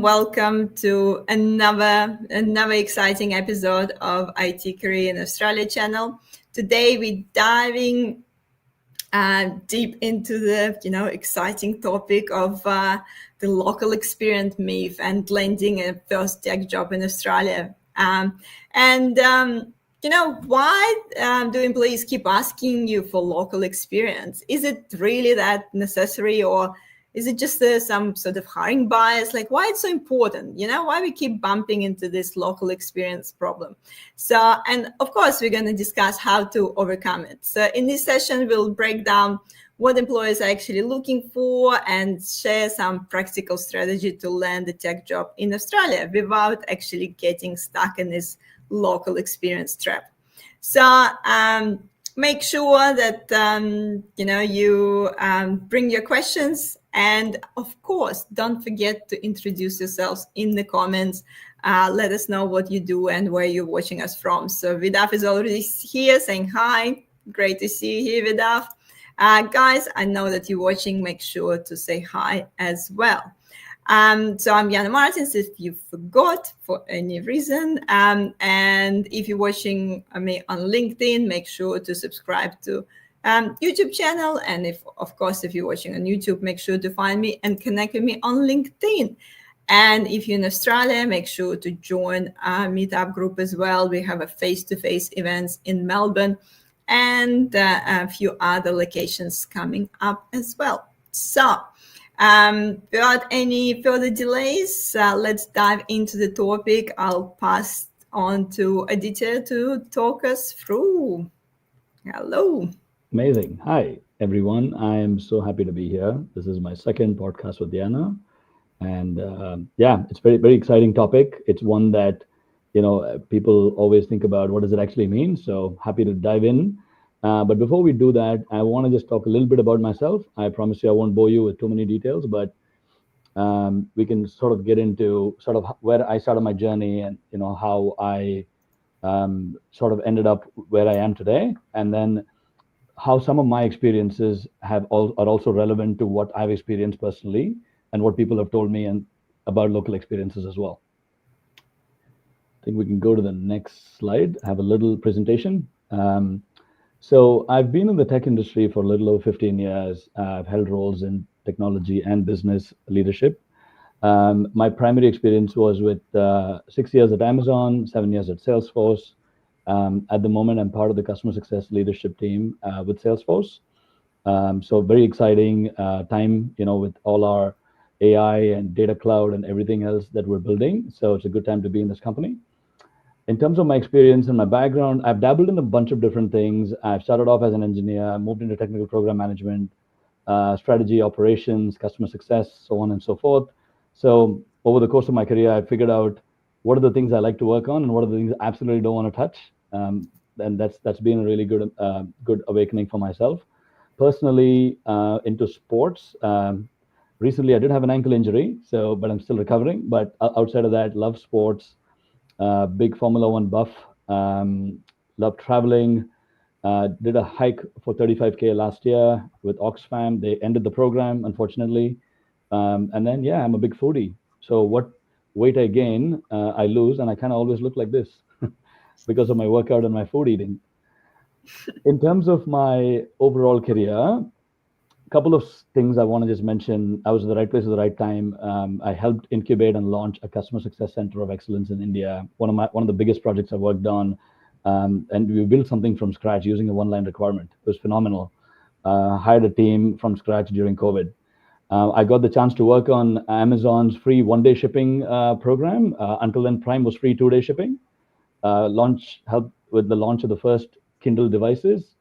Welcome to another exciting episode of IT Career in Australia channel. Today we're diving deep into the exciting topic of the local experience myth and landing a first tech job in Australia. Why do employees keep asking you for local experience? Is it really that necessary, or is it just some sort of hiring bias? Like, why it's so important? Why we keep bumping into this local experience problem? So, and of course, we're going to discuss how to overcome it. So in this session, we'll break down what employers are actually looking for and share some practical strategy to land a tech job in Australia without actually getting stuck in this local experience trap. So make sure that you bring your questions, and of course don't forget to introduce yourselves in the comments. Let us know what you do and where you're watching us from. So Vidaf is already here saying hi. Great to see you here, Vidaf. Guys, I know that you're watching. Make sure to say hi as well. So I'm Jana Martins, if you forgot for any reason. And if you're watching me on LinkedIn, make sure to subscribe to YouTube channel. And if you're watching on YouTube, make sure to find me and connect with me on LinkedIn. And if you're in Australia, make sure to join our meetup group as well. We have a face-to-face events in Melbourne and a few other locations coming up as well. So without any further delays, let's dive into the topic. I'll pass on to Aditya to talk us through. Hello. Amazing. Hi, everyone. I am so happy to be here. This is my second podcast with Diana. And it's very, very exciting topic. It's one that, people always think about what does it actually mean. So happy to dive in. But before we do that, I want to just talk a little bit about myself. I promise you I won't bore you with too many details, but we can sort of get into sort of where I started my journey and, how I sort of ended up where I am today. And then how some of my experiences are also relevant to what I've experienced personally and what people have told me and about local experiences as well. I think we can go to the next slide. I have a little presentation. So I've been in the tech industry for a little over 15 years. I've held roles in technology and business leadership. My primary experience was with 6 years at Amazon, 7 years at Salesforce. At the moment, I'm part of the customer success leadership team with Salesforce. So very exciting time, with all our AI and data cloud and everything else that we're building. So it's a good time to be in this company. In terms of my experience and my background, I've dabbled in a bunch of different things. I've started off as an engineer, moved into technical program management, strategy, operations, customer success, so on and so forth. So over the course of my career, I figured out what are the things I like to work on and what are the things I absolutely don't want to touch. And that's been a really good awakening for myself. Personally, into sports. Recently, I did have an ankle injury, but I'm still recovering. But outside of that, love sports. Big Formula One buff, love traveling, did a hike for 35K last year with Oxfam. They ended the program, unfortunately. And then, I'm a big foodie. So what weight I gain, I lose, and I kind of always look like this because of my workout and my food eating. In terms of my overall career, couple of things I want to just mention. I was in the right place at the right time. I helped incubate and launch a customer success center of excellence in India. One of the biggest projects I worked on, and we built something from scratch using a one-line requirement. It was phenomenal. Hired a team from scratch during COVID. I got the chance to work on Amazon's free one-day shipping program. Until then, Prime was free two-day shipping. Helped with the launch of the first Kindle devices.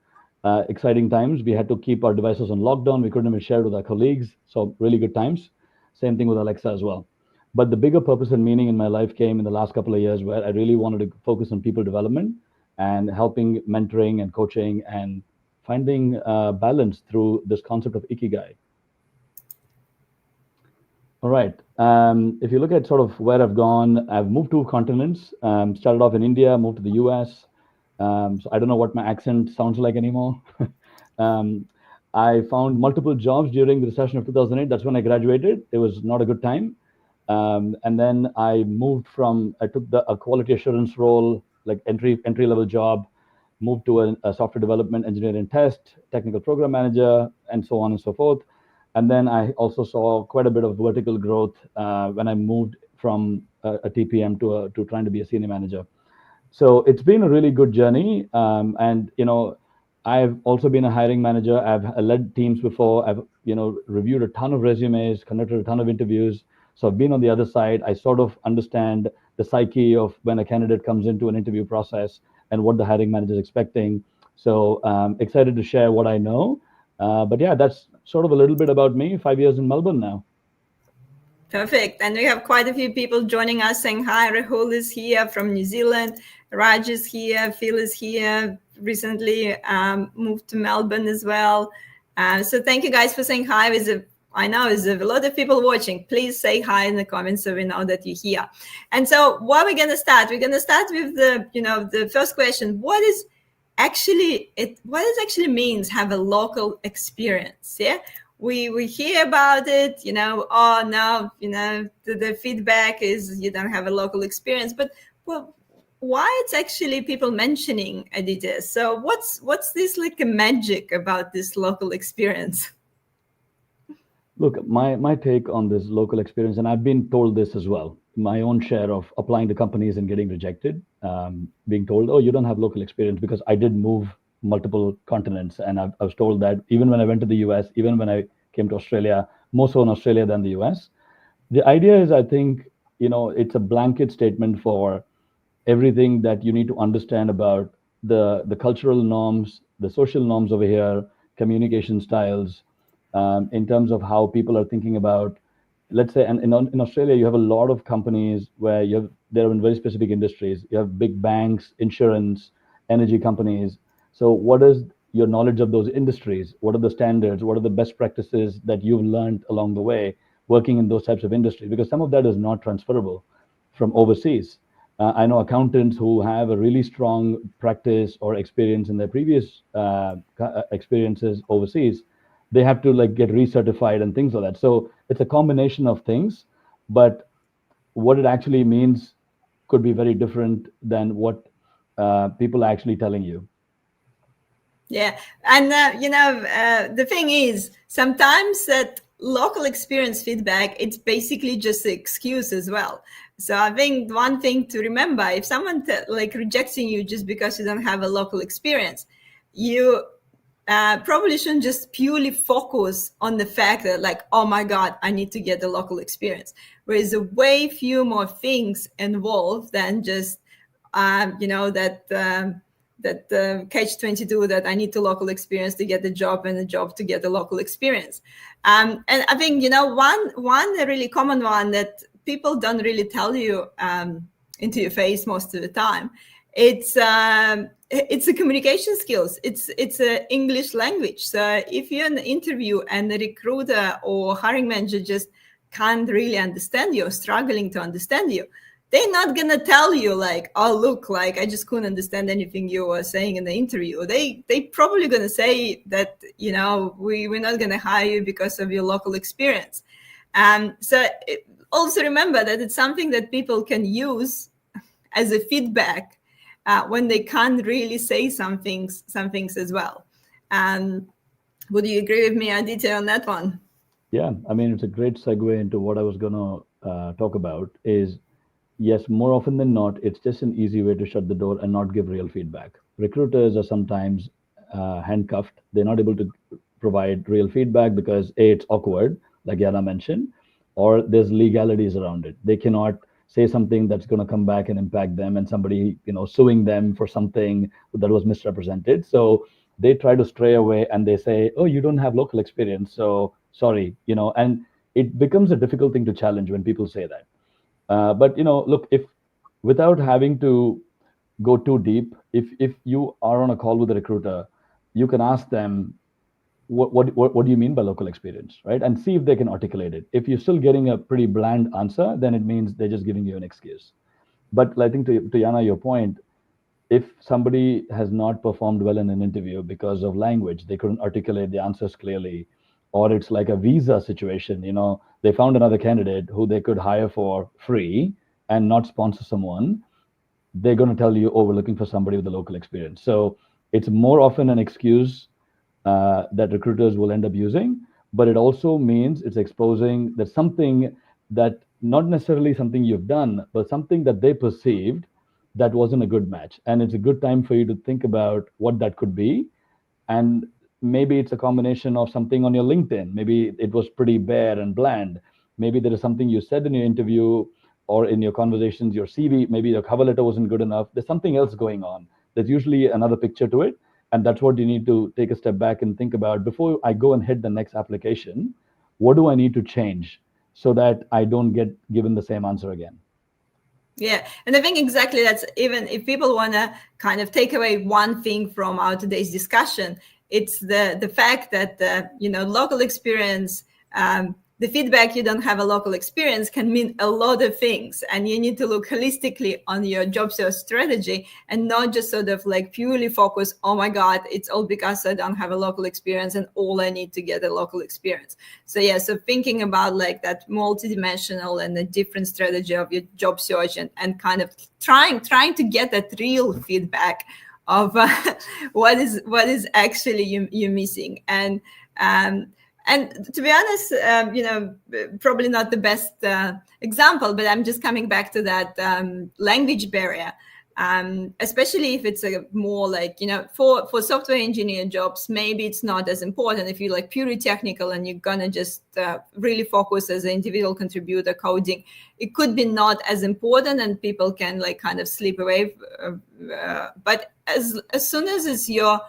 Exciting times. We had to keep our devices on lockdown. We couldn't even share with our colleagues. So really good times. Same thing with Alexa as well. But the bigger purpose and meaning in my life came in the last couple of years where I really wanted to focus on people development and helping mentoring and coaching and finding balance through this concept of Ikigai. All right. If you look at sort of where I've gone, I've moved to continents. Started off in India, moved to the US. So I don't know what my accent sounds like anymore. I found multiple jobs during the recession of 2008. That's when I graduated. It was not a good time. And then I took a quality assurance role, like entry level job, moved to a software development engineer and test, technical program manager, and so on and so forth. And then I also saw quite a bit of vertical growth when I moved from a TPM to trying to be a senior manager. So it's been a really good journey. And I've also been a hiring manager. I've led teams before. I've reviewed a ton of resumes, conducted a ton of interviews. So I've been on the other side. I sort of understand the psyche of when a candidate comes into an interview process and what the hiring manager is expecting. So excited to share what I know. But yeah, that's sort of a little bit about me. 5 years in Melbourne now. Perfect. And we have quite a few people joining us saying hi. Rahul is here from New Zealand. Raj is here. Phil is here. Recently moved to Melbourne as well. So thank you guys for saying hi. I know there's a lot of people watching. Please say hi in the comments so we know that you're here. And so what we're going to start? We're going to start with the first question. What does actually means have a local experience? Yeah. We hear about it, oh no, the feedback is you don't have a local experience, but well, why it's actually people mentioning Aditya? So what's this like a magic about this local experience? Look, my take on this local experience, and I've been told this as well, my own share of applying to companies and getting rejected, being told, oh, you don't have local experience, because I did move multiple continents. And I was told that even when I went to the US, even when I came to Australia, more so in Australia than the US. The idea is, I think, it's a blanket statement for everything that you need to understand about the cultural norms, the social norms over here, communication styles, in terms of how people are thinking about, let's say, and in Australia, you have a lot of companies where they're in very specific industries. You have big banks, insurance, energy companies. So what is your knowledge of those industries? What are the standards? What are the best practices that you've learned along the way working in those types of industries? Because some of that is not transferable from overseas. I know accountants who have a really strong practice or experience in their previous experiences overseas. They have to like get recertified and things like that. So it's a combination of things, but what it actually means could be very different than what people are actually telling you. Yeah, and the thing is, sometimes that local experience feedback, it's basically just an excuse as well. So I think one thing to remember, if someone like rejecting you just because you don't have a local experience, you probably shouldn't just purely focus on the fact that like, oh my God, I need to get the local experience. Whereas a way few more things involved than just, that catch-22 that I need the local experience to get the job and the job to get the local experience. And I think, one really common one that people don't really tell you into your face most of the time, it's the communication skills. It's a English language. So if you're in an interview and the recruiter or hiring manager just can't really understand you or struggling to understand you, they're not going to tell you like, oh, look, like I just couldn't understand anything you were saying in the interview. They probably going to say that, we're not going to hire you because of your local experience. So also remember that it's something that people can use as a feedback when they can't really say some things as well. Would you agree with me, Aditya, on that one? Yeah, I mean, it's a great segue into what I was going to talk about is, yes, more often than not, it's just an easy way to shut the door and not give real feedback. Recruiters are sometimes handcuffed. They're not able to provide real feedback because A, it's awkward, like Yana mentioned, or there's legalities around it. They cannot say something that's going to come back and impact them and somebody, suing them for something that was misrepresented. So they try to stray away and they say, oh, you don't have local experience. So sorry, and it becomes a difficult thing to challenge when people say that. But look, if without having to go too deep, if you are on a call with a recruiter, you can ask them what do you mean by local experience, right? And see if they can articulate it. If you're still getting a pretty bland answer, then it means they're just giving you an excuse. But I think to Yana, your point, if somebody has not performed well in an interview because of language, they couldn't articulate the answers clearly, or it's like a visa situation, they found another candidate who they could hire for free and not sponsor someone, they're going to tell you, oh, we're looking for somebody with a local experience. So it's more often an excuse that recruiters will end up using, but it also means it's exposing that something that not necessarily something you've done, but something that they perceived that wasn't a good match. And it's a good time for you to think about what that could be. And maybe it's a combination of something on your LinkedIn. Maybe it was pretty bare and bland. Maybe there is something you said in your interview or in your conversations, your CV, maybe your cover letter wasn't good enough. There's something else going on. There's usually another picture to it. And that's what you need to take a step back and think about before I go and hit the next application. What do I need to change so that I don't get given the same answer again? Yeah, and I think exactly that's, even if people want to kind of take away one thing from our today's discussion, it's the fact that local experience, the feedback you don't have a local experience can mean a lot of things, and you need to look holistically on your job search strategy and not just sort of like purely focus, oh my God, it's all because I don't have a local experience and all I need to get a local experience. So yeah, so thinking about like that multidimensional and a different strategy of your job search, and kind of trying to get that real feedback of what is actually you missing. And to be honest, probably not the best example, but I'm just coming back to that language barrier, especially if it's a more like, for software engineer jobs, maybe it's not as important if you're like purely technical and you're going to just really focus as an individual contributor coding. It could be not as important and people can like kind of slip away. But as soon as it's your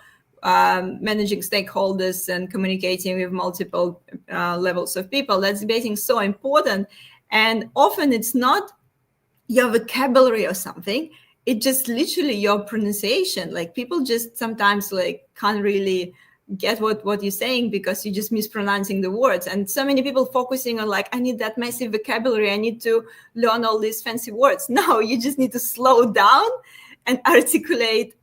managing stakeholders and communicating with multiple levels of people, that's getting so important. And often it's not your vocabulary or something, it just literally your pronunciation. Like people just sometimes like can't really get what you're saying because you're just mispronouncing the words. And so many people focusing on like, I need that massive vocabulary, I need to learn all these fancy words. No, you just need to slow down and articulate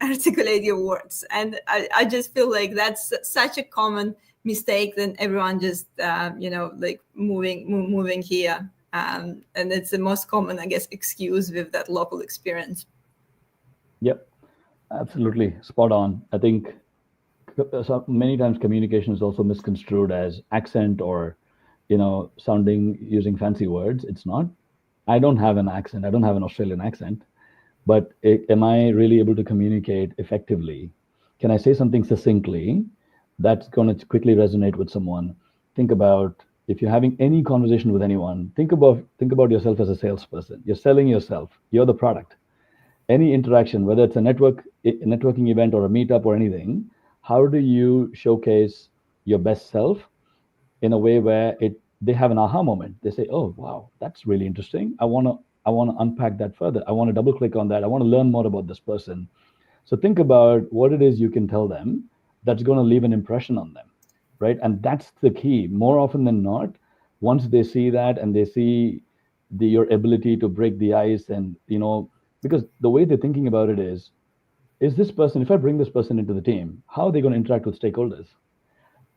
your words. And I just feel like that's such a common mistake that everyone just like moving here, and it's the most common, I guess, excuse with that local experience. Yep, absolutely spot on. I think so many times communication is also misconstrued as accent or sounding using fancy words. It's not. I don't have an accent. I don't have an Australian accent. But am I really able to communicate effectively? Can I say something succinctly that's going to quickly resonate with someone? Think about, if you're having any conversation with anyone, think about yourself as a salesperson. You're selling yourself. You're the product. Any interaction, whether it's a networking event or a meetup or anything, how do you showcase your best self in a way where they have an aha moment? They say, oh, wow, that's really interesting. I want to unpack that further. I want to double click on that. I want to learn more about this person. So think about what it is you can tell them that's going to leave an impression on them, right? And that's the key. More often than not, once they see that and they see your ability to break the ice, and because the way they're thinking about it is this person, if I bring this person into the team, how are they going to interact with stakeholders?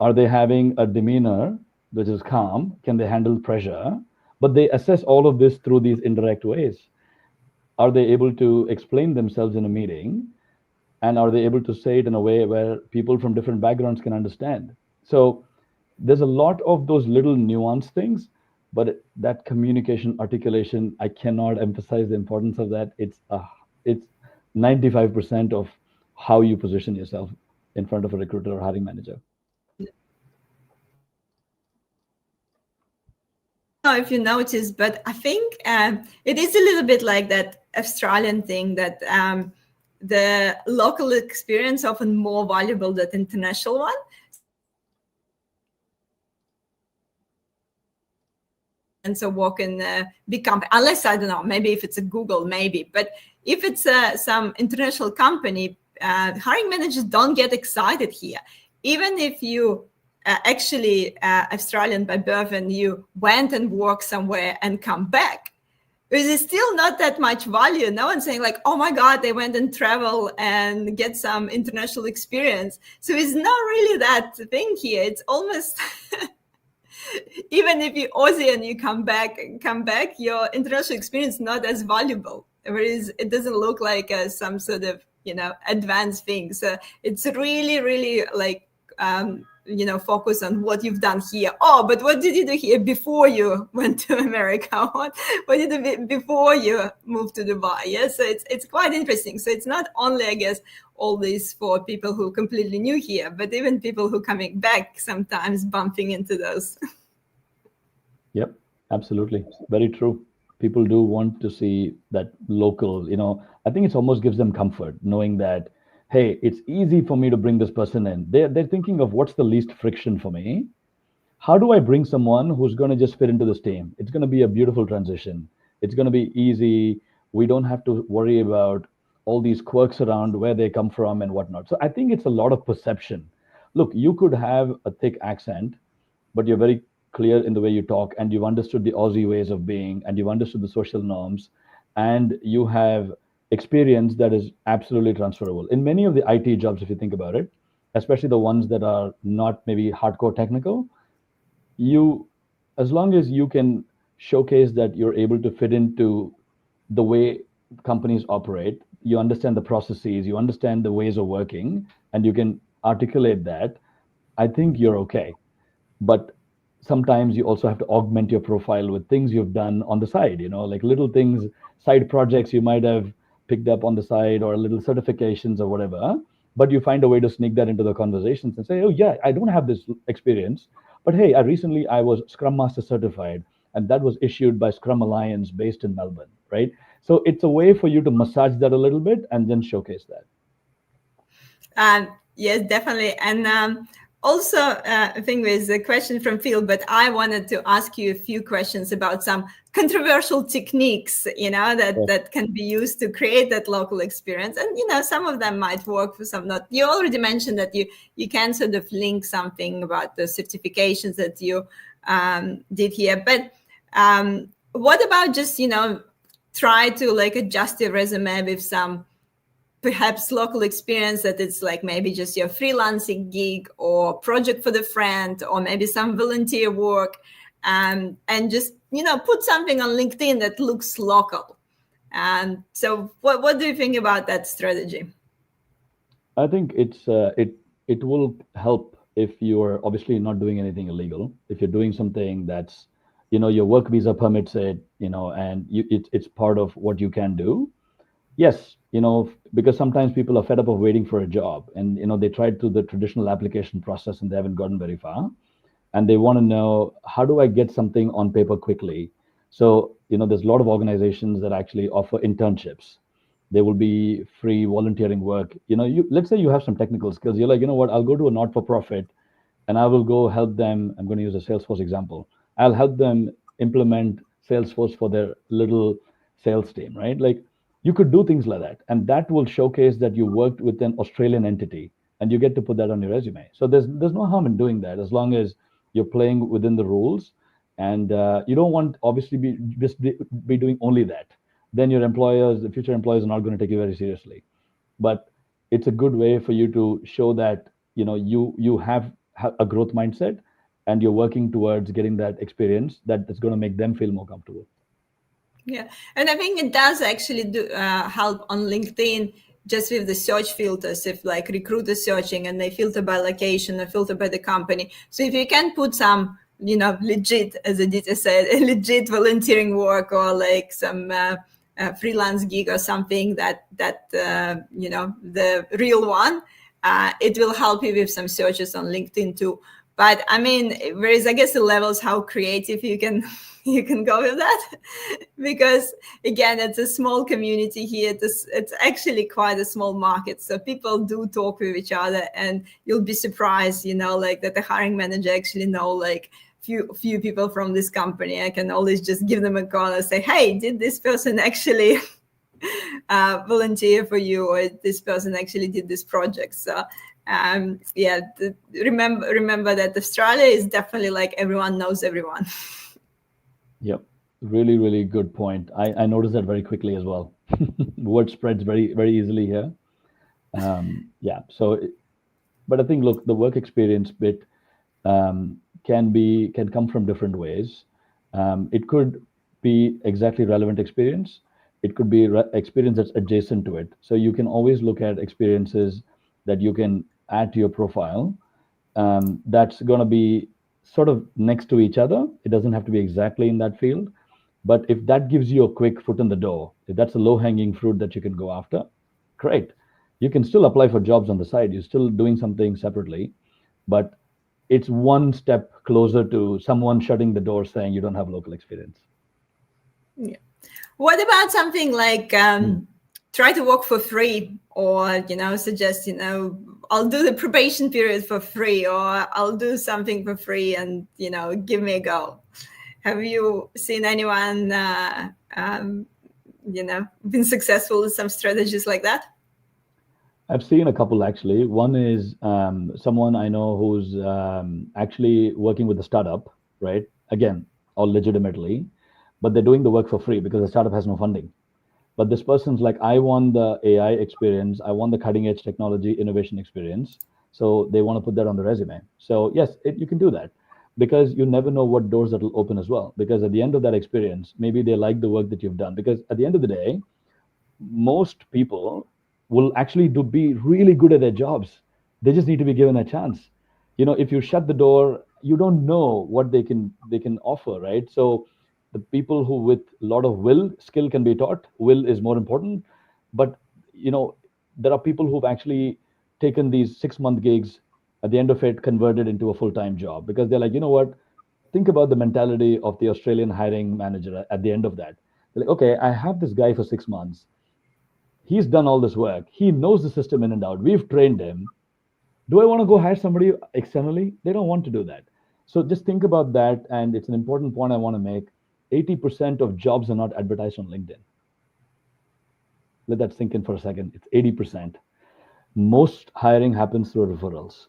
Are they having a demeanor which is calm? Can they handle pressure? But they assess all of this through these indirect ways. Are they able to explain themselves in a meeting? And are they able to say it in a way where people from different backgrounds can understand? So there's a lot of those little nuanced things, but that communication articulation, I cannot emphasize the importance of that. It's 95% of how you position yourself in front of a recruiter or hiring manager. Know if you noticed, but I think it is a little bit like that Australian thing that the local experience often more valuable than the international one. And so walk in big company, unless, I don't know, maybe if it's a Google, maybe, but if it's some international company, hiring managers don't get excited here. Even if you actually Australian by birth and you went and worked somewhere and come back, there's still not that much value. No one's saying like, oh my God, they went and travel and get some international experience. So it's not really that thing here. It's almost Even if you're Aussie and you come back, your international experience is not as valuable. Whereas it doesn't look like some sort of advanced thing. So it's really, really like focus on what you've done here. Oh, but what did you do here before you went to America? What did you do before you moved to Dubai? Yeah, so it's quite interesting. So it's not only, I guess, all this for people who are completely new here, but even people who are coming back sometimes bumping into those. Yep, absolutely. Very true. People do want to see that local, I think it almost gives them comfort knowing that, hey, it's easy for me to bring this person in. They're thinking of what's the least friction for me. How do I bring someone who's going to just fit into this team? It's going to be a beautiful transition. It's going to be easy. We don't have to worry about all these quirks around where they come from and whatnot. So I think it's a lot of perception. Look, you could have a thick accent, but you're very clear in the way you talk, and you've understood the Aussie ways of being, and you've understood the social norms, and you have experience that is absolutely transferable. In many of the IT jobs, if you think about it, especially the ones that are not maybe hardcore technical, you as long as you can showcase that you're able to fit into the way companies operate, you understand the processes, you understand the ways of working, and you can articulate that, I think you're okay. But sometimes you also have to augment your profile with things you've done on the side, like little things, side projects you might have picked up on the side, or little certifications or whatever. But you find a way to sneak that into the conversations and say, oh yeah, I don't have this experience, but hey, I was Scrum Master certified, and that was issued by Scrum Alliance based in Melbourne, right? So it's a way for you to massage that a little bit and then showcase that. Yes, definitely. And also, I think there's a question from Phil, but I wanted to ask you a few questions about some controversial techniques, that can be used to create that local experience. And, some of them might work, for some not. You already mentioned that you can sort of link something about the certifications that you did here. But what about just, try to like adjust your resume with some perhaps local experience that it's like maybe just your freelancing gig or project for the friend, or maybe some volunteer work, and just put something on LinkedIn that looks local. And so what do you think about that strategy? I think it will help if you're obviously not doing anything illegal. If you're doing something that's, your work visa permits it, and it's part of what you can do. Yes, because sometimes people are fed up of waiting for a job, and they tried through the traditional application process and they haven't gotten very far, and they want to know, how do I get something on paper quickly? So there's a lot of organizations that actually offer internships. There will be free volunteering work. Let's say you have some technical skills. You're like, you know what, I'll go to a not-for-profit and I will go help them. I'm going to use a Salesforce example. I'll help them implement Salesforce for their little sales team, right? Like, you could do things like that, and that will showcase that you worked with an Australian entity, and you get to put that on your resume. So there's no harm in doing that, as long as you're playing within the rules, and you don't want obviously be doing only that. Then your employers, the future employers, are not going to take you very seriously. But it's a good way for you to show that you have a growth mindset, and you're working towards getting that experience that is going to make them feel more comfortable. Yeah, and I think it does actually do help on LinkedIn, just with the search filters. If like recruiters searching and they filter by location or filter by the company, so if you can put some legit, as Aditya said, legit volunteering work, or like some freelance gig or something that the real one, it will help you with some searches on LinkedIn too. But I mean, there is, I guess, the levels how creative you can you can go with that, because again, it's a small community here. It's actually quite a small market, so people do talk with each other, and you'll be surprised, like that the hiring manager actually know like few people from this company. I can always just give them a call and say, hey, did this person actually volunteer for you, or this person actually did this project? So remember that Australia is definitely like everyone knows everyone. Yep. Really, really good point. I noticed that very quickly as well. Word spreads very, very easily here. Yeah. So, but I think, look, the work experience bit, can come from different ways. It could be exactly relevant experience. It could be experience that's adjacent to it. So you can always look at experiences that you can add to your profile. That's going to be sort of next to each other. It doesn't have to be exactly in that field, but if that gives you a quick foot in the door, if that's a low hanging fruit that you can go after, great. You can still apply for jobs on the side. You're still doing something separately, but it's one step closer to someone shutting the door saying you don't have local experience. Yeah. What about something like try to work for free, or suggest I'll do the probation period for free, or I'll do something for free, and give me a go. Have you seen anyone been successful with some strategies like that? I've seen a couple actually. One is someone I know who's actually working with a startup, right? Again, all legitimately, but they're doing the work for free because the startup has no funding. But this person's like, I want the AI experience, I want the cutting edge technology innovation experience. So they want to put that on the resume. So yes, you can do that because you never know what doors that will open as well. Because at the end of that experience, maybe they like the work that you've done. Because at the end of the day, most people will actually be really good at their jobs. They just need to be given a chance. If you shut the door, you don't know what they can offer, right? So the people who with a lot of skill can be taught. Will is more important, but you know there are people who've actually taken these 6-month gigs, at the end of it converted into a full-time job because they're like, you know what, think about the mentality of the Australian hiring manager at the end of that. They're like, okay, I have this guy for 6 months. He's done all this work. He knows the system in and out. We've trained him. Do I want to go hire somebody externally? They don't want to do that. So just think about that. And it's an important point I want to make. 80% of jobs are not advertised on LinkedIn. Let that sink in for a second. It's 80%. Most hiring happens through referrals.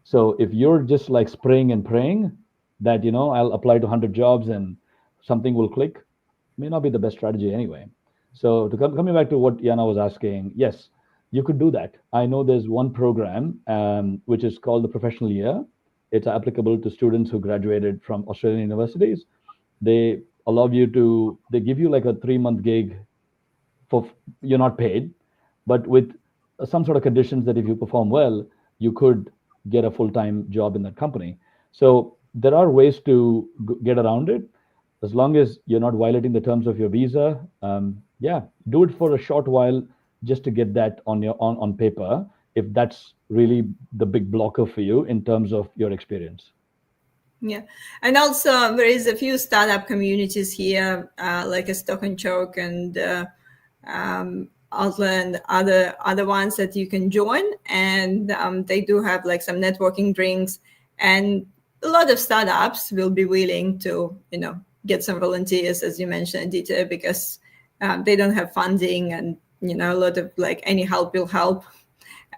So if you're just like spraying and praying that, I'll apply to 100 jobs and something will click, may not be the best strategy anyway. So coming back to what Yana was asking, yes, you could do that. I know there's one program which is called the Professional Year. It's applicable to students who graduated from Australian universities. They they give you like a 3-month gig for you're not paid, but with some sort of conditions that if you perform well, you could get a full-time job in that company. So there are ways to get around it as long as you're not violating the terms of your visa. Yeah, do it for a short while just to get that on paper, if that's really the big blocker for you in terms of your experience. Yeah, and also there is a few startup communities here, like a Stock and Choke and Outland, other ones that you can join, and they do have like some networking drinks, and a lot of startups will be willing to get some volunteers, as you mentioned, Aditya, because they don't have funding, and a lot of like any help will help.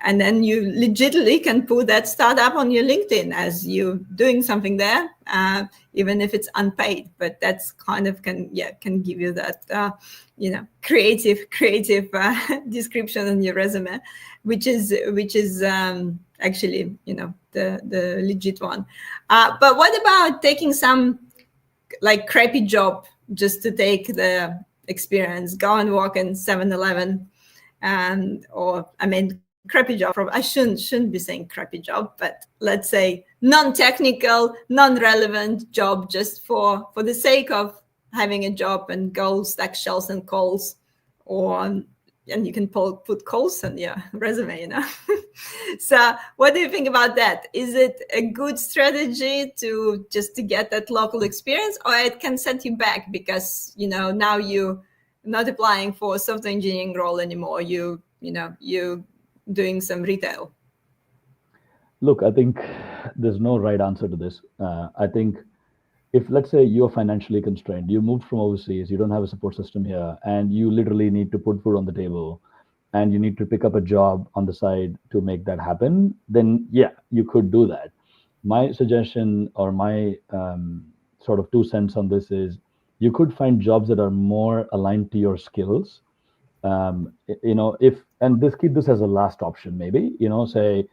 And then you legitimately can put that startup on your LinkedIn as you doing something there, even if it's unpaid. But that's kind of can give you that creative description on your resume, which is actually the legit one. But what about taking some like crappy job just to take the experience? Go and work in 7-Eleven, or I mean, crappy job. I shouldn't be saying crappy job, but let's say non-technical, non-relevant job, just for the sake of having a job and go stack shells and coals, and you can put coals on your resume, So what do you think about that? Is it a good strategy to get that local experience, or it can set you back because now you're not applying for a software engineering role anymore? You doing some retail? Look, I think there's no right answer to this. I think if, let's say, you're financially constrained, you moved from overseas, you don't have a support system here, and you literally need to put food on the table, and you need to pick up a job on the side to make that happen, then yeah, you could do that. My suggestion, or my sort of 2 cents on this is, you could find jobs that are more aligned to your skills. If, and this keep this as a last option, maybe, say,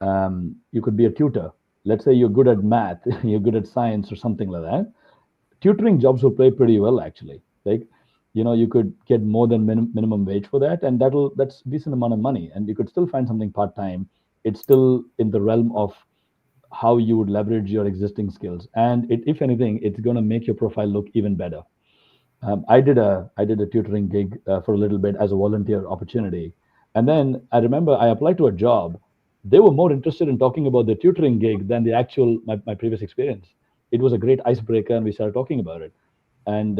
you could be a tutor. let's say you're good at math, you're good at science or something like that, tutoring jobs will pay pretty well actually. Like, you could get more than minimum wage for that, and that's decent amount of money, and you could still find something part time. It's still in the realm of how you would leverage your existing skills, and if anything, it's going to make your profile look even better. I did a tutoring gig for a little bit as a volunteer opportunity, and then I remember I applied to a job. They were more interested in talking about the tutoring gig than the actual my previous experience. It was a great icebreaker, and we started talking about it. And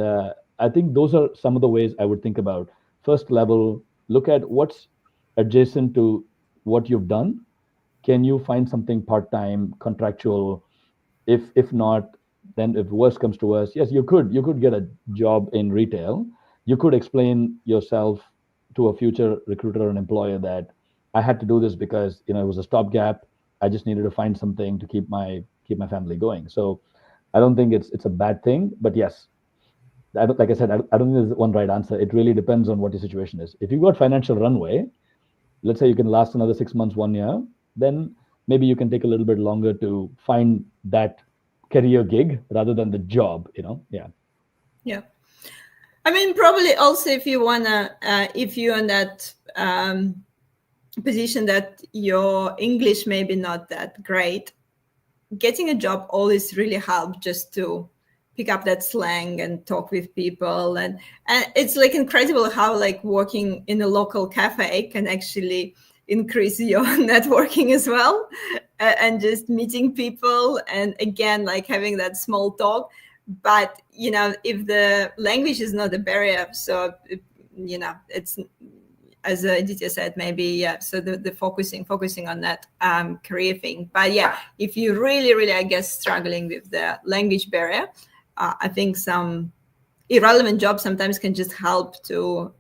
I think those are some of the ways I would think about. First level, look at what's adjacent to what you've done. Can you find something part time, contractual? If not, then if worst comes to worst, yes, you could get a job in retail. You could explain yourself to a future recruiter or an employer that I had to do this because it was a stopgap. I just needed to find something to keep my family going. So I don't think it's a bad thing, but yes, like I said, I don't think there's one right answer. It really depends on what your situation is. If you've got financial runway, let's say you can last another 6 months, 1 year, then maybe you can take a little bit longer to find that career gig rather than the job. Yeah. Yeah. I mean, probably also if if you're in that position that your English maybe not that great, getting a job always really helps just to pick up that slang and talk with people. And it's like incredible how like working in a local cafe can actually increase your networking as well, and just meeting people. And again, like having that small talk. But, if the language is not a barrier, so, it's, as Aditya said, maybe, yeah, so the focusing on that career thing. But yeah, if you really, really, I guess, struggling with the language barrier, I think some irrelevant jobs sometimes can just help to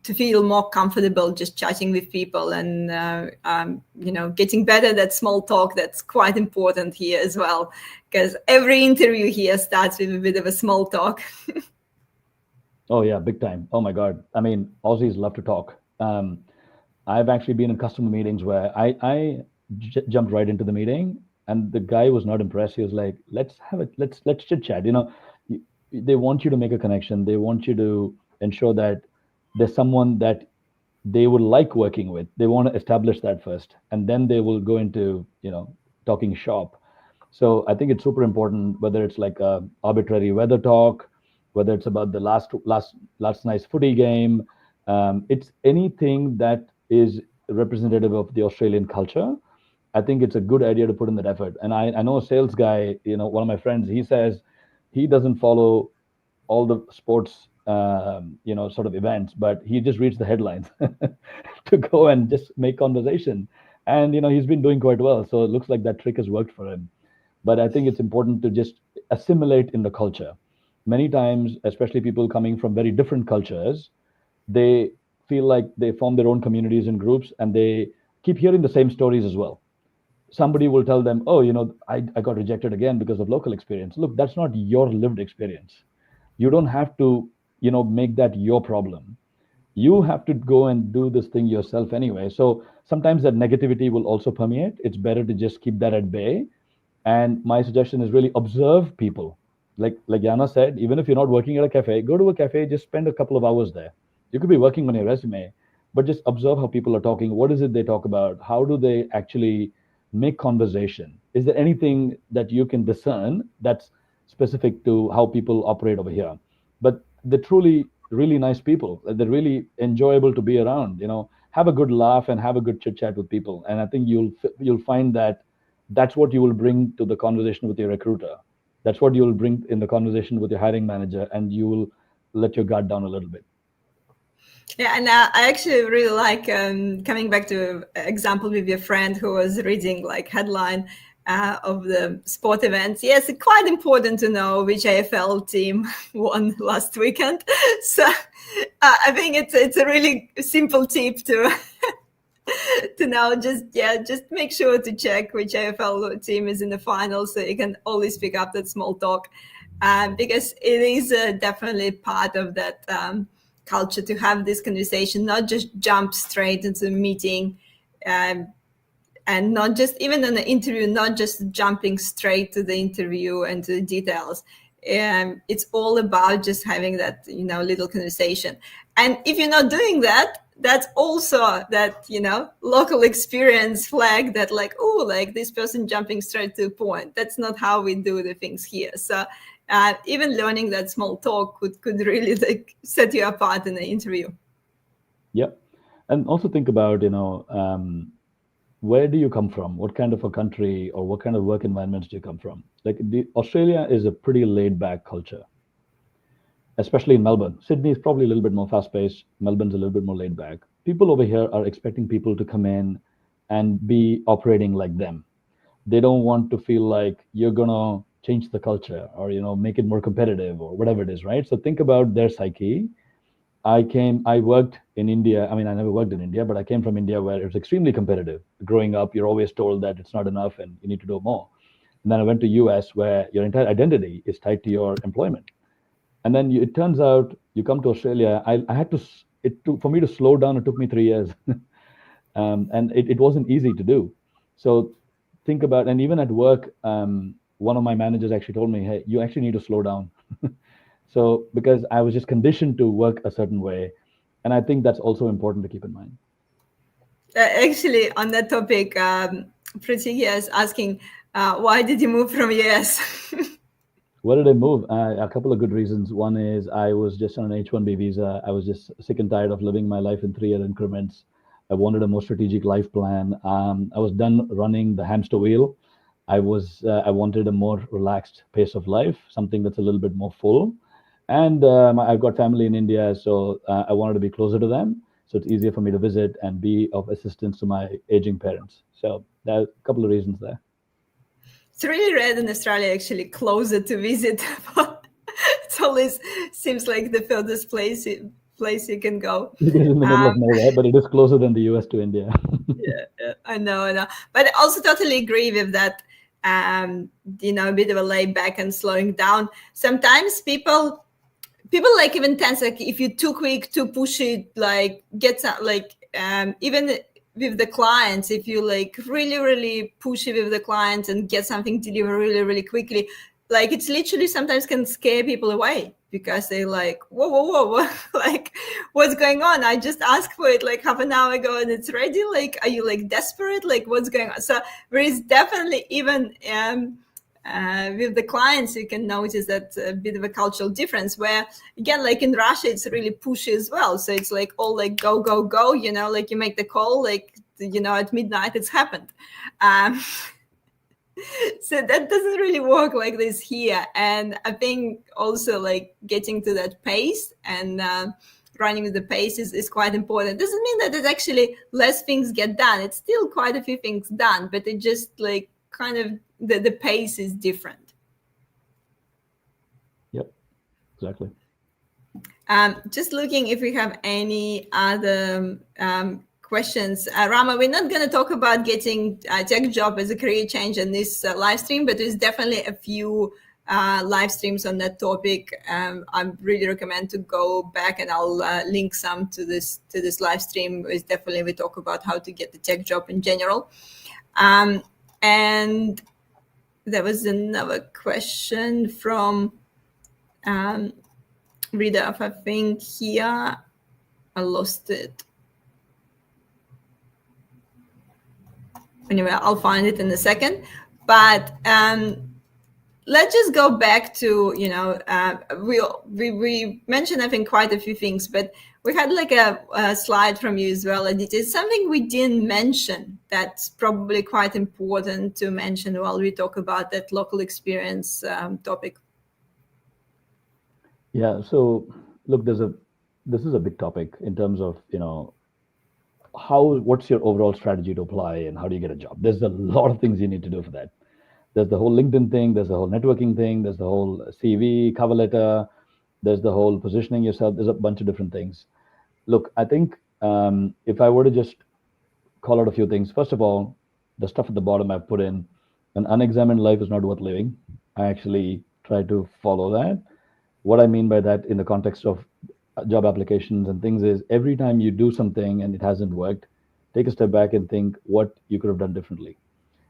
feel more comfortable just chatting with people, and getting better at that small talk. That's quite important here as well, because every interview here starts with a bit of a small talk. Oh yeah, big time. Oh my God. I mean, Aussies love to talk. I've actually been in customer meetings where I jumped right into the meeting, and the guy was not impressed. He was like, let's chit chat. They want you to make a connection. They want you to ensure that there's someone that they would like working with. They want to establish that first, and then they will go into talking shop. So I think it's super important, whether it's like a arbitrary weather talk, whether it's about the last night's footy game. It's anything that is representative of the Australian culture. I think it's a good idea to put in that effort. And I know a sales guy, one of my friends, he says he doesn't follow all the sports, sort of events, but he just reads the headlines to go and just make conversation. And he's been doing quite well. So it looks like that trick has worked for him. But I think it's important to just assimilate in the culture. Many times, especially people coming from very different cultures, they feel like they form their own communities and groups, and they keep hearing the same stories as well. Somebody will tell them, oh, I got rejected again because of local experience. Look, that's not your lived experience. You don't have to make that your problem. You have to go and do this thing yourself anyway. So sometimes that negativity will also permeate. It's better to just keep that at bay. And my suggestion is really observe people. Like Yana said, even if you're not working at a cafe, go to a cafe, just spend a couple of hours there. You could be working on your resume, but just observe how people are talking. What is it they talk about? How do they actually make conversation? Is there anything that you can discern that's specific to how people operate over here? But they're truly really nice people. They're really enjoyable to be around. Have a good laugh and have a good chit chat with people. And I think you'll find that that's what you will bring to the conversation with your recruiter. That's what you will bring in the conversation with your hiring manager, and you will let your guard down a little bit. Yeah, and I actually really like coming back to example with your friend who was reading like headline of the sport events. Yes, it's quite important to know which AFL team won last weekend. So I think it's a really simple tip to to know. Just make sure to check which AFL team is in the final, so you can always pick up that small talk, because it is definitely part of that culture to have this conversation, not just jump straight into the meeting. and not just even in the interview, not just jumping straight to the interview and to the details. It's all about just having that, little conversation. And if you're not doing that, that's also that, local experience flag that like, oh, like this person jumping straight to the point. That's not how we do the things here. So even learning that small talk could really like set you apart in the interview. Yep. And also think about, where do you come from? What kind of a country or what kind of work environments do you come from? Like Australia is a pretty laid back culture, especially in Melbourne. Sydney is probably a little bit more fast paced. Melbourne's a little bit more laid back. People over here are expecting people to come in and be operating like them. They don't want to feel like you're going to change the culture or, make it more competitive or whatever it is, right? So think about their psyche. I worked in India. I mean, I never worked in India, but I came from India where it was extremely competitive. Growing up, you're always told that it's not enough and you need to do more. And then I went to US where your entire identity is tied to your employment. And then it turns out you come to Australia. I had to, for me to slow down, it took me 3 years. And it wasn't easy to do. So think about, and even at work, one of my managers actually told me, hey, you actually need to slow down. So because I was just conditioned to work a certain way. And I think that's also important to keep in mind. Actually, on that topic, Pratik is asking, why did you move from US? Where did I move? A couple of good reasons. One is I was just on an H-1B visa. I was just sick and tired of living my life in 3-year increments. I wanted a more strategic life plan. I was done running the hamster wheel. I wanted a more relaxed pace of life, something that's a little bit more full. And I've got family in India, so I wanted to be closer to them. So it's easier for me to visit and be of assistance to my aging parents. So there are a couple of reasons there. It's really rare in Australia, actually, closer to visit. It always seems like the furthest place you can go. It is in the middle of nowhere, but it is closer than the US to India. Yeah, I know. But I also totally agree with that, a bit of a lay back and slowing down. Sometimes people like even tense, like if you're too quick, too pushy, like get like even with the clients, if you like really, really pushy with the clients and get something delivered really, really quickly, like it's literally sometimes can scare people away because they like, whoa, like what's going on? I just asked for it like half an hour ago and it's ready. Like, are you like desperate? Like what's going on? So there is definitely even with the clients, you can notice that a bit of a cultural difference where, again, like in Russia, it's really pushy as well. So it's like all like go, like you make the call, like, at midnight it's happened. So that doesn't really work like this here. And I think also like getting to that pace and running with the pace is quite important. Doesn't mean that there's actually less things get done. It's still quite a few things done, but it just like kind of the pace is different. Yep, exactly. Just looking if we have any other questions. Rama, we're not going to talk about getting a tech job as a career change in this live stream, but there's definitely a few live streams on that topic. I really recommend to go back and I'll link some to this live stream. It's definitely we talk about how to get the tech job in general. And there was another question from Rita, I think here. I lost it. Anyway, I'll find it in a second. But let's just go back to, we mentioned, I think, quite a few things, but we had like a slide from you as well, Aditya. It's something we didn't mention that's probably quite important to mention while we talk about that local experience topic. Yeah, so look, this is a big topic in terms of, what's your overall strategy to apply and how do you get a job? There's a lot of things you need to do for that. There's the whole LinkedIn thing, there's the whole networking thing, there's the whole CV, cover letter, there's the whole positioning yourself. There's a bunch of different things. Look, I think if I were to just call out a few things, first of all, the stuff at the bottom I've put in, an unexamined life is not worth living. I actually try to follow that. What I mean by that in the context of job applications and things is every time you do something and it hasn't worked, take a step back and think what you could have done differently.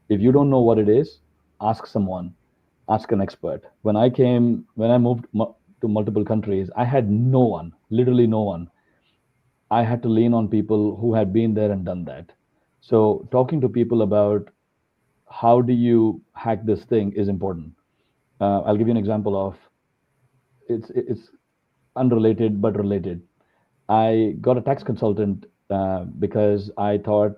If you don't know what it is, ask someone, ask an expert. When I moved to multiple countries, I had no one, literally no one. I had to lean on people who had been there and done that. So talking to people about how do you hack this thing is important. I'll give you an example of it's unrelated but related. I got a tax consultant because I thought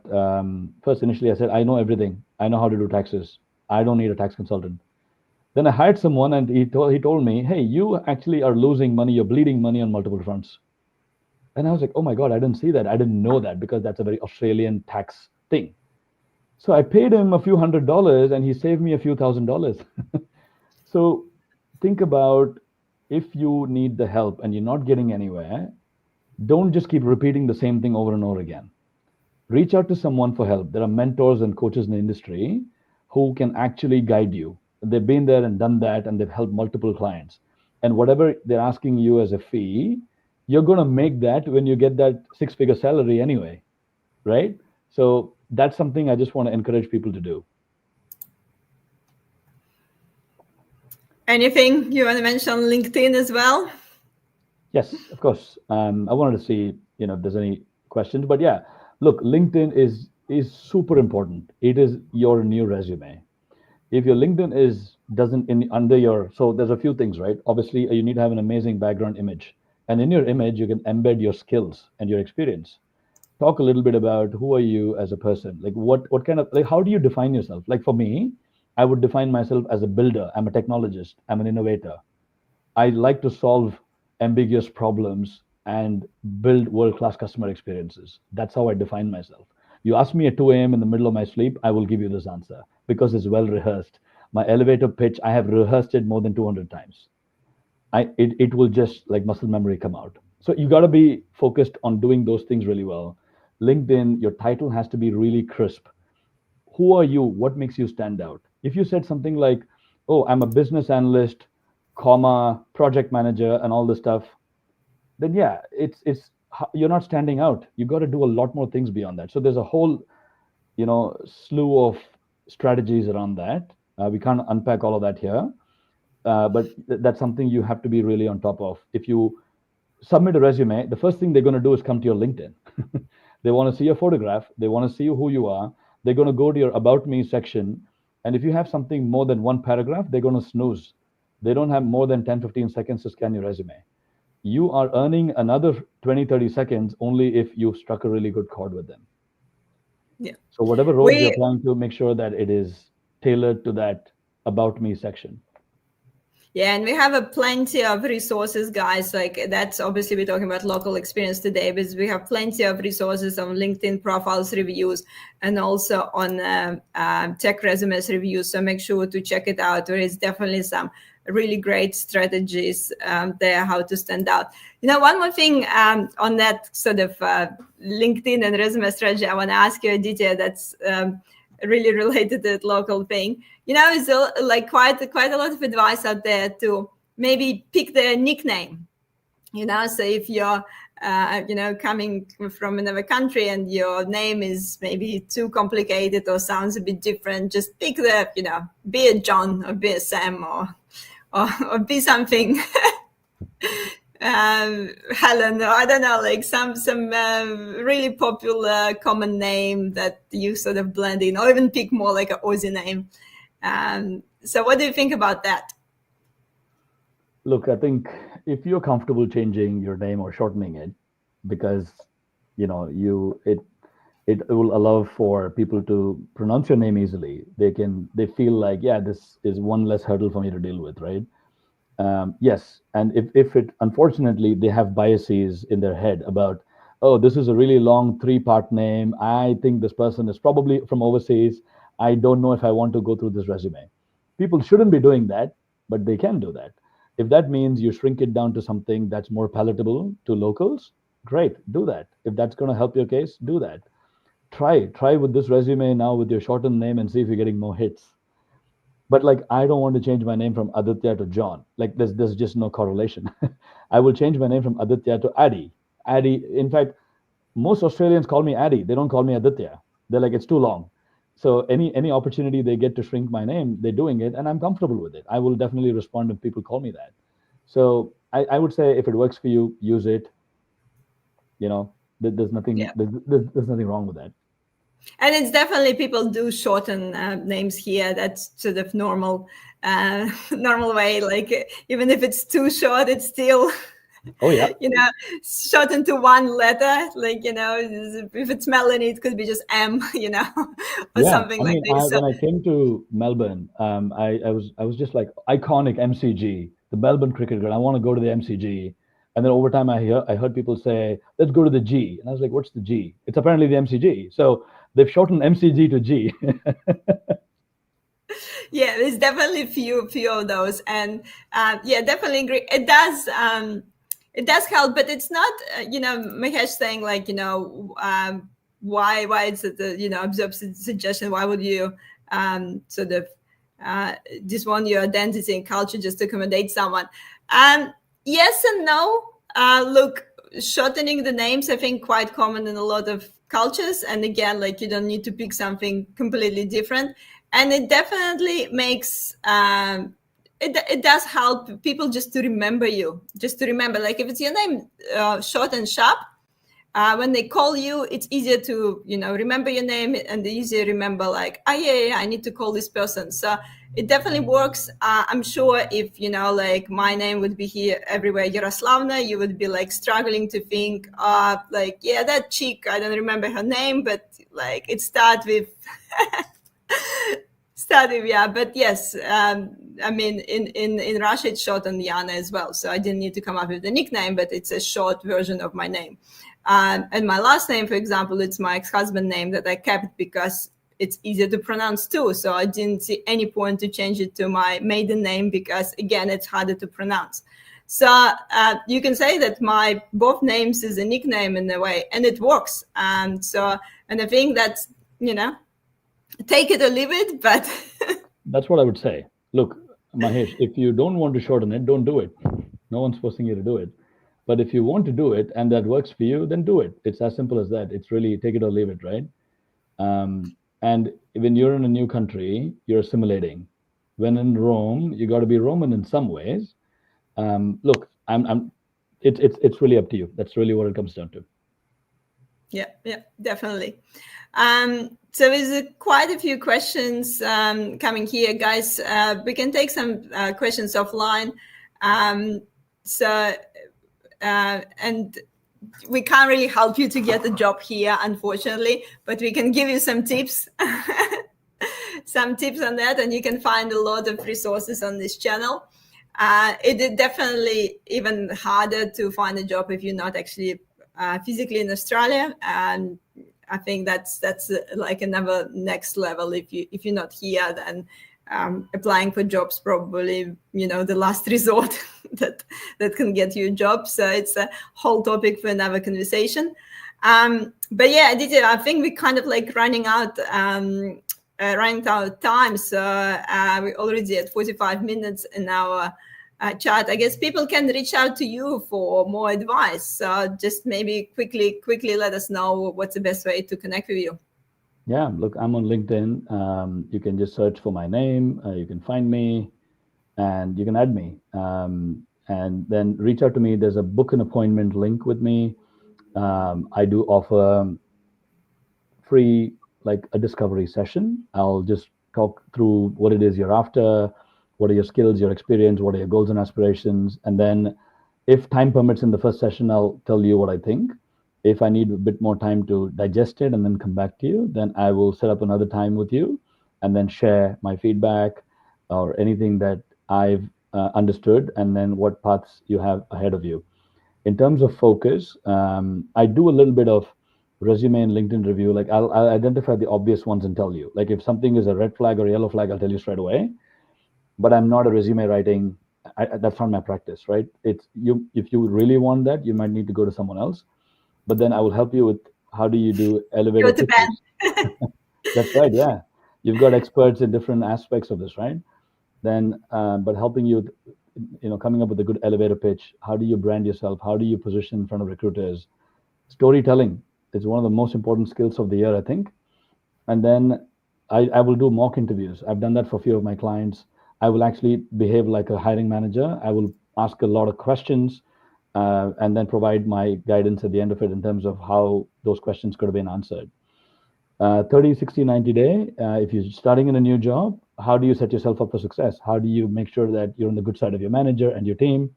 first initially I said I know everything. I know how to do taxes. I don't need a tax consultant. Then I hired someone and he told me, hey, you actually are losing money. You're bleeding money on multiple fronts. And I was like, oh my god, I didn't see that. I didn't know that because that's a very Australian tax thing. So I paid him a few $100s and he saved me a few $1,000s. So think about if you need the help and you're not getting anywhere, don't just keep repeating the same thing over and over again. Reach out to someone for help. There are mentors and coaches in the industry who can actually guide you. They've been there and done that, and they've helped multiple clients. And whatever they're asking you as a fee, you're going to make that when you get that six-figure salary anyway, right? So that's something I just want to encourage people to do. Anything you want to mention on LinkedIn as well? Yes, of course. I wanted to see, if there's any questions, but yeah, look, LinkedIn is super important. It is your new resume. If your LinkedIn is doesn't in under your so there's a few things, right? Obviously, you need to have an amazing background image, and in your image, you can embed your skills and your experience. Talk a little bit about who are you as a person, like what kind of like how do you define yourself? Like for me, I would define myself as a builder. I'm a technologist. I'm an innovator. I like to solve ambiguous problems and build world class customer experiences. That's how I define myself. You ask me at 2 a.m. in the middle of my sleep, I will give you this answer because it's well rehearsed. My elevator pitch, I have rehearsed it more than 200 times. It will just like muscle memory come out. So you got to be focused on doing those things really well. LinkedIn, your title has to be really crisp. Who are you? What makes you stand out? If you said something like, oh, I'm a business analyst, comma, project manager, and all this stuff, then yeah, it's you're not standing out. You got to do a lot more things beyond that. So there's a whole, slew of strategies around that. We can't unpack all of that here, but that's something you have to be really on top of. If you submit a resume, the first thing they're going to do is come to your LinkedIn. They want to see your photograph. They want to see who you are. They're going to go to your About Me section. And if you have something more than one paragraph, they're going to snooze. They don't have more than 10, 15 seconds to scan your resume. You are earning another 20, 30 seconds only if you've struck a really good chord with them. Yeah. So whatever roles you're applying to, make sure that it is tailored to that About Me section. Yeah, and we have a plenty of resources, guys. Like that's obviously we're talking about local experience today, but we have plenty of resources on LinkedIn profiles reviews and also on tech resumes reviews. So make sure to check it out. There is definitely some really great strategies there how to stand out. One more thing on that sort of LinkedIn and resume strategy, I want to ask you, Aditya, that's really related to that local thing. It's like quite a lot of advice out there to maybe pick the nickname. So if you're coming from another country and your name is maybe too complicated or sounds a bit different, just pick be a John or be a Sam or be something. Helen, I don't know, like some really popular common name that you sort of blend in, or even pick more like an Aussie name. So what do you think about that? Look, I think if you're comfortable changing your name or shortening it, because it will allow for people to pronounce your name easily. They feel like, yeah, this is one less hurdle for me to deal with, right? Yes, and if it unfortunately they have biases in their head about, oh, this is a really long three-part name. I think this person is probably from overseas. I don't know if I want to go through this resume. People shouldn't be doing that, but they can do that. If that means you shrink it down to something that's more palatable to locals, great, do that. If that's going to help your case, do that. Try with this resume now with your shortened name and see if you're getting more hits. But like, I don't want to change my name from Aditya to John. Like there's just no correlation. I will change my name from Aditya to Adi. In fact, most Australians call me Addy. They don't call me Aditya. They're like, it's too long. So any opportunity they get to shrink my name, they're doing it, and I'm comfortable with it. I will definitely respond if people call me that. So I would say if it works for you, use it. You know, there's nothing Yeah. there's nothing wrong with that. And it's definitely people do shorten names here. That's sort of normal, normal way. Like even if it's too short, it's still, Oh yeah, shortened to one letter. Like if it's Melanie, it could be just M, or yeah. something I like mean, this. So when I came to Melbourne, I was just like iconic MCG, the Melbourne Cricket Ground. I want to go to the MCG. And then over time, I heard people say, "Let's go to the G," and I was like, "What's the G?" It's apparently the MCG. So they've shortened MCG to G. yeah, there's definitely few of those, and yeah, definitely agree. It does help, but it's not Mahesh saying like why it's the absurd suggestion. Why would you sort of disown your identity and culture just to accommodate someone? Yes and no. Look, shortening the names, I think, quite common in a lot of cultures, and again, like you don't need to pick something completely different, and it definitely makes it does help people just to remember you, just to remember, like if it's your name, short and sharp, when they call you, it's easier to remember your name, and easier remember like, oh yeah, I need to call this person. So it definitely works. I'm sure if like my name would be here everywhere, Yaroslavna, you would be like struggling to think, like, yeah, that chick, I don't remember her name, but like it starts with yeah. But yes, I mean in Russia it's short on Yana as well, so I didn't need to come up with a nickname, but it's a short version of my name. And my last name, for example, it's my ex-husband name that I kept because it's easier to pronounce too. So I didn't see any point to change it to my maiden name because, again, it's harder to pronounce. So you can say that my both names is a nickname in a way, and it works. And I think that's, take it or leave it, but That's what I would say. Look, Mahesh, if you don't want to shorten it, don't do it. No one's forcing you to do it. But if you want to do it and that works for you, then do it. It's as simple as that. It's really take it or leave it, right? And when you're in a new country, you're assimilating. When in Rome, you got to be Roman in some ways. Look, it's really up to you. That's really what it comes down to. yeah, definitely. So there's quite a few questions coming here, guys. We can take some questions offline. And we can't really help you to get a job here, unfortunately, but we can give you some tips. Some tips on that, and you can find a lot of resources on this channel. It is definitely even harder to find a job if you're not actually physically in Australia, and I think that's like another next level. If you're not here, then applying for jobs probably the last resort that can get you a job. So it's a whole topic for another conversation. But yeah, Aditya, I think we're kind of like running out of time. So we're already at 45 minutes in our chat. I guess people can reach out to you for more advice. So just maybe quickly let us know what's the best way to connect with you. Yeah, look, I'm on LinkedIn. You can just search for my name. You can find me, and you can add me, and then reach out to me. There's a book an appointment link with me. I do offer free, like a discovery session. I'll just talk through what it is you're after, what are your skills, your experience, what are your goals and aspirations, and then if time permits in the first session, I'll tell you what I think. If I need a bit more time to digest it and then come back to you, then I will set up another time with you and then share my feedback or anything that I've understood, and then what paths you have ahead of you. In terms of focus, I do a little bit of resume and LinkedIn review. Like I'll identify the obvious ones and tell you. Like if something is a red flag or yellow flag, I'll tell you straight away. But I'm not a resume writing. That's not my practice, right? It's you. If you really want that, you might need to go to someone else. But then I will help you with how do you do elevator Go to pitches. bed. That's right. Yeah, you've got experts in different aspects of this, right? Then, but helping you, coming up with a good elevator pitch. How do you brand yourself? How do you position in front of recruiters? Storytelling. It's one of the most important skills of the year, I think. And then I will do mock interviews. I've done that for a few of my clients. I will actually behave like a hiring manager. I will ask a lot of questions and then provide my guidance at the end of it in terms of how those questions could have been answered. 30, 60, 90 day, if you're starting in a new job, how do you set yourself up for success? How do you make sure that you're on the good side of your manager and your team?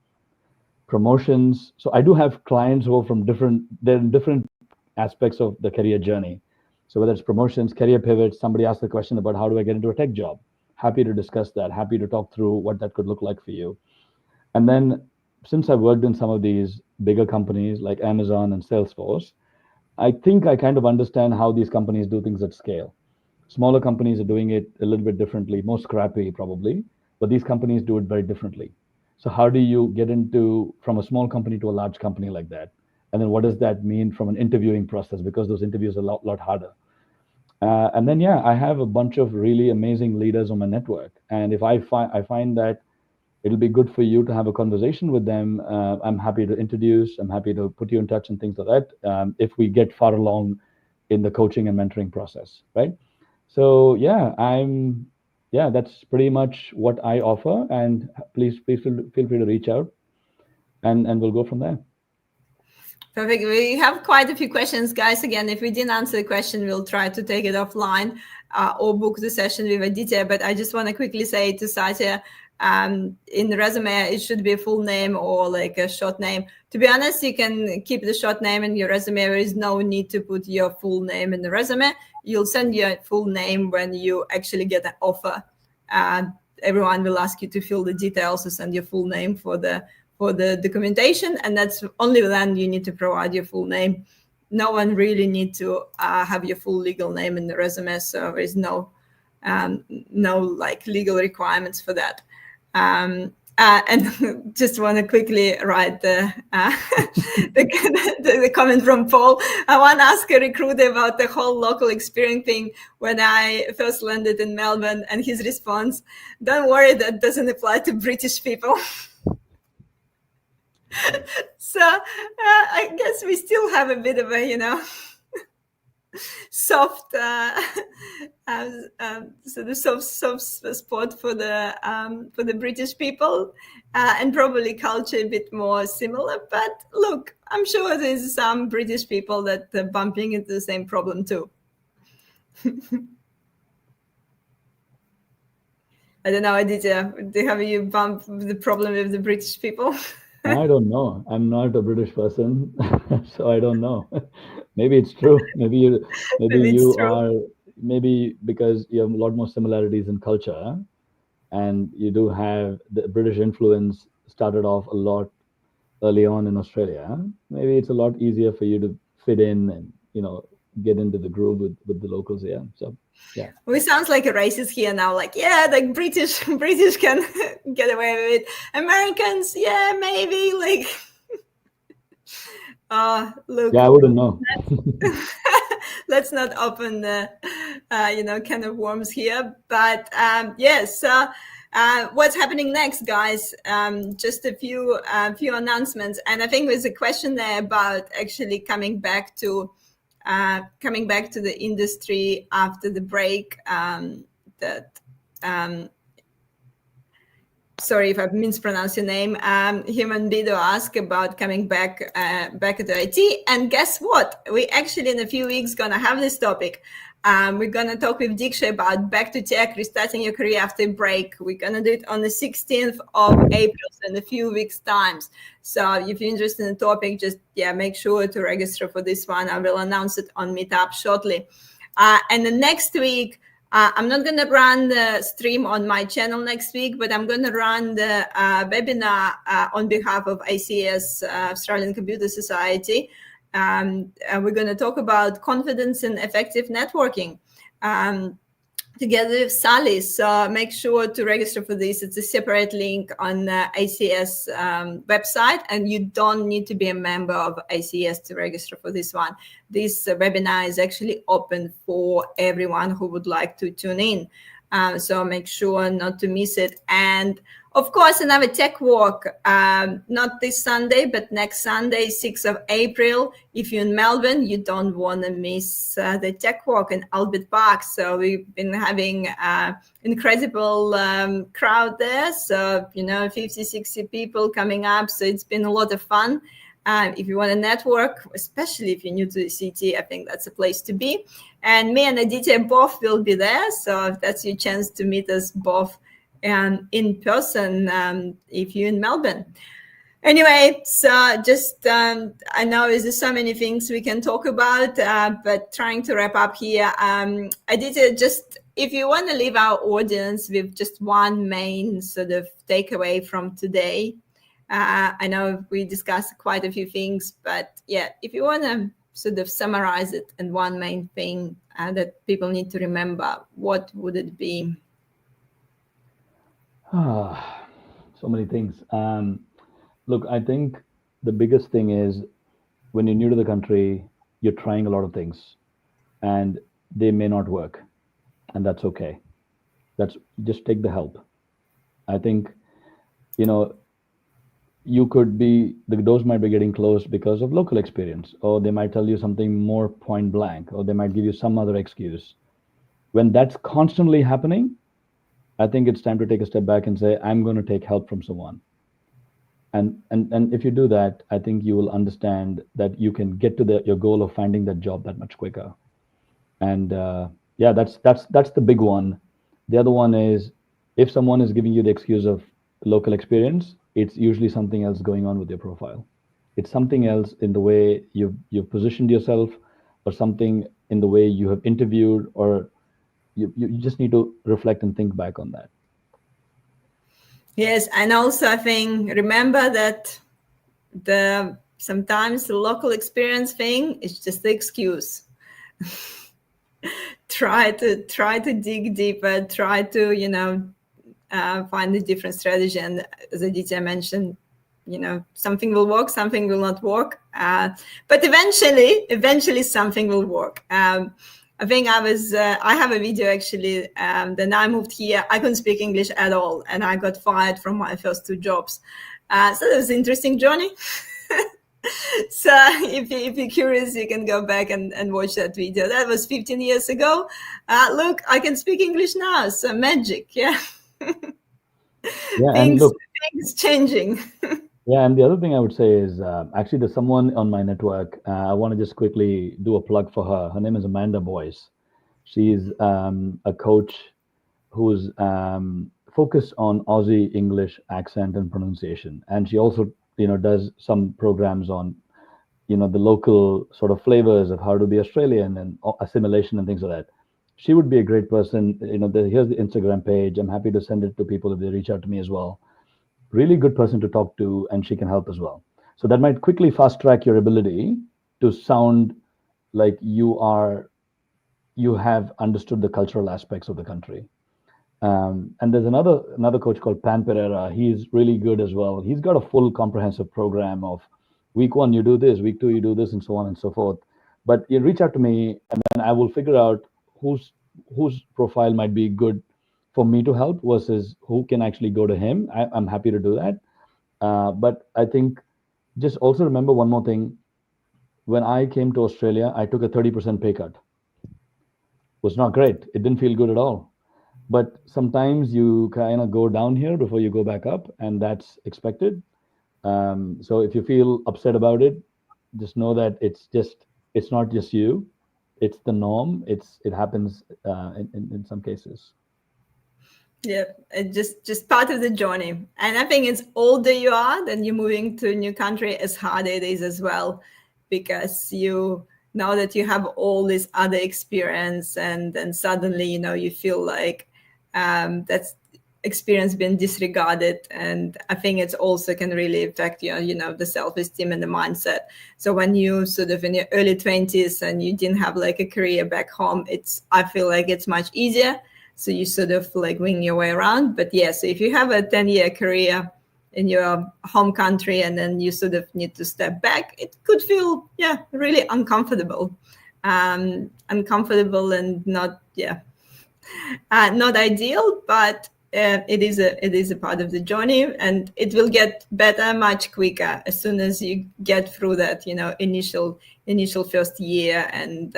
Promotions. So I do have clients who are from they're in different aspects of the career journey. So whether it's promotions, career pivots, somebody asked the question about how do I get into a tech job? Happy to discuss that. Happy to talk through what that could look like for you. And then since I've worked in some of these bigger companies like Amazon and Salesforce, I think I kind of understand how these companies do things at scale. Smaller companies are doing it a little bit differently, more scrappy probably, but these companies do it very differently. So how do you get into from a small company to a large company like that? And then what does that mean from an interviewing process? Because those interviews are a lot harder. And then yeah, I have a bunch of really amazing leaders on my network, and if I find that it'll be good for you to have a conversation with them, I'm happy to introduce. I'm happy to put you in touch and things like that. If we get far along in the coaching and mentoring process, right? So yeah, that's pretty much what I offer. And please feel free to reach out, and we'll go from there. Perfect. We have quite a few questions, guys. Again, if we didn't answer the question, we'll try to take it offline or book the session with Aditya. But I just want to quickly say to Satya, in the resume, it should be a full name or like a short name. To be honest, you can keep the short name in your resume. There is no need to put your full name in the resume. You'll send your full name when you actually get an offer. Everyone will ask you to fill the details to send your full name for the documentation, and that's only then you need to provide your full name. No one really need to have your full legal name in the resume, so there is no like legal requirements for that. And just want to quickly write the comment from Paul. I want to ask a recruiter about the whole local experience thing when I first landed in Melbourne, and his response, "Don't worry, that doesn't apply to British people." So I guess we still have a bit of a, soft, sort of soft spot for the British people, and probably culture a bit more similar. But look, I'm sure there's some British people that are bumping into the same problem too. I don't know, Aditya, have you bumped the problem with the British people? I don't know. I'm not a British person, so I don't know. Maybe it's true. Maybe you are. Maybe because you have a lot more similarities in culture, and you do have the British influence started off a lot early on in Australia. Maybe it's a lot easier for you to fit in and get into the groove with the locals here. So yeah. We sounds like a racist here now. Like, yeah, like British can get away with it. Americans, yeah, maybe. Like, look. Yeah, I wouldn't know. Let's not open the, can of worms here. But yes. What's happening next, guys? Just a few announcements, and I think there's a question there about actually coming back to the industry after the break. Sorry if I mispronounced your name. Human Bido asked about coming back to IT. And guess what? We actually in a few weeks gonna have this topic. We're gonna talk with Diksha about back to tech, restarting your career after break. We're gonna do it on the 16th of April, so in a few weeks' times. So if you're interested in the topic, just make sure to register for this one. I will announce it on Meetup shortly. And the next week, I'm not going to run the stream on my channel next week, but I'm going to run the webinar on behalf of ACS, Australian Computer Society. And we're going to talk about confidence and effective networking together with Sally. So make sure to register for this. It's a separate link on the ACS website, and you don't need to be a member of ACS to register for this one. This webinar is actually open for everyone who would like to tune in. So make sure not to miss it. And of course, another tech walk, not this Sunday, but next Sunday, 6th of April. If you're in Melbourne, you don't want to miss the tech walk in Albert Park. So we've been having incredible crowd there. So, 50, 60 people coming up. So it's been a lot of fun. If you want to network, especially if you're new to the city, I think that's a place to be. And me and Aditya both will be there. So that's your chance to meet us both in person if you're in Melbourne. Anyway, so just I know there's so many things we can talk about, but trying to wrap up here. Aditya, just if you want to leave our audience with just one main sort of takeaway from today. I know we discussed quite a few things, but yeah, if you want to sort of summarize it in one main thing that people need to remember, what would it be? So many things. Look, I think the biggest thing is when you're new to the country, you're trying a lot of things and they may not work. And that's okay. That's just take the help. I think, you could be, the doors might be getting closed because of local experience, or they might tell you something more point blank, or they might give you some other excuse. When that's constantly happening, I think it's time to take a step back and say, I'm going to take help from someone. And if you do that, I think you will understand that you can get to your goal of finding that job that much quicker. And yeah, that's the big one. The other one is, if someone is giving you the excuse of local experience, it's usually something else going on with your profile. It's something else in the way you've positioned yourself, or something in the way you have interviewed, or you just need to reflect and think back on that. Yes, and also I think remember that sometimes the local experience thing is just the excuse. try to dig deeper, try to find a different strategy. And as Aditya mentioned, something will work, something will not work, but eventually something will work. I think I have a video actually. Then I moved here. I couldn't speak English at all, and I got fired from my first 2 jobs. So it was an interesting journey. So if you're curious, you can go back and watch that video. That was 15 years ago. Look, I can speak English now. So magic, yeah. Yeah, and look, things changing. Yeah, and the other thing I would say is actually there's someone on my network. I want to just quickly do a plug for her. Her name is Amanda Boyce. She's a coach who's focused on Aussie English accent and pronunciation, and she also does some programs on the local sort of flavors of how to be Australian and assimilation and things like that. She would be a great person. Here's the Instagram page. I'm happy to send it to people if they reach out to me as well. Really good person to talk to, and she can help as well. So that might quickly fast track your ability to sound like you have understood the cultural aspects of the country. And there's another coach called Pan Pereira. He's really good as well. He's got a full comprehensive program of week 1 you do this, week 2 you do this, and so on and so forth. But you reach out to me, and then I will figure out whose profile might be good for me to help versus who can actually go to him. I'm happy to do that. But I think just also remember one more thing. When I came to Australia, I took a 30% pay cut. It was not great. It didn't feel good at all. But sometimes you kind of go down here before you go back up, and that's expected. So if you feel upset about it, just know that it's not just you. It's the norm. It happens in some cases. Yeah, just part of the journey. And I think it's older you are, then you're moving to a new country, as hard it is as well, because now that you have all this other experience, and then suddenly you feel like that's experience being disregarded. And I think it's also can really affect your the self-esteem and the mindset. So when you sort of in your early 20s and you didn't have like a career back home, I feel like it's much easier. So you sort of like wing your way around. But yeah, so if you have a 10-year career in your home country and then you sort of need to step back, it could feel, really uncomfortable. And not, Not ideal, but it is a part of the journey, and it will get better much quicker as soon as you get through that initial first year and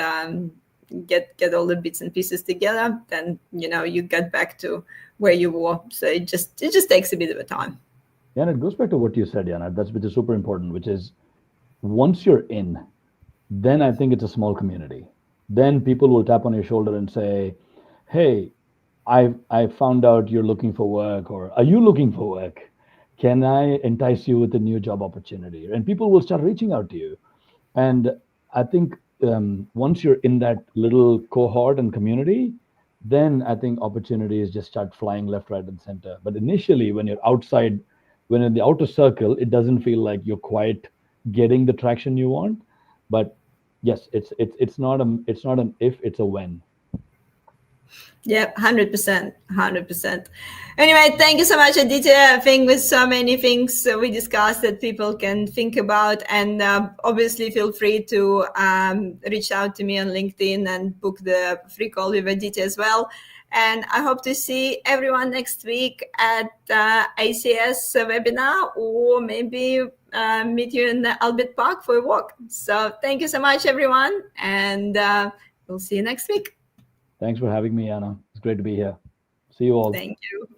get all the bits and pieces together. Then you get back to where you were. So it just takes a bit of a time. Yeah, and it goes back to what you said, Yana. That's which is super important, which is once you're in, then I think it's a small community. Then people will tap on your shoulder and say, "Hey, I found out you're looking for work, or are you looking for work? Can I entice you with a new job opportunity?" And people will start reaching out to you. And I think once you're in that little cohort and community, then I think opportunities just start flying left, right, and center. But initially, when you're outside, when in the outer circle, it doesn't feel like you're quite getting the traction you want. But yes, it's not an if, it's a when. Yeah, 100%, 100%. Anyway, thank you so much, Aditya. I think with so many things we discussed that people can think about, and obviously feel free to reach out to me on LinkedIn and book the free call with Aditya as well. And I hope to see everyone next week at ACS webinar, or maybe meet you in the Albert Park for a walk. So thank you so much, everyone, and we'll see you next week. Thanks for having me, Anna. It's great to be here. See you all. Thank you.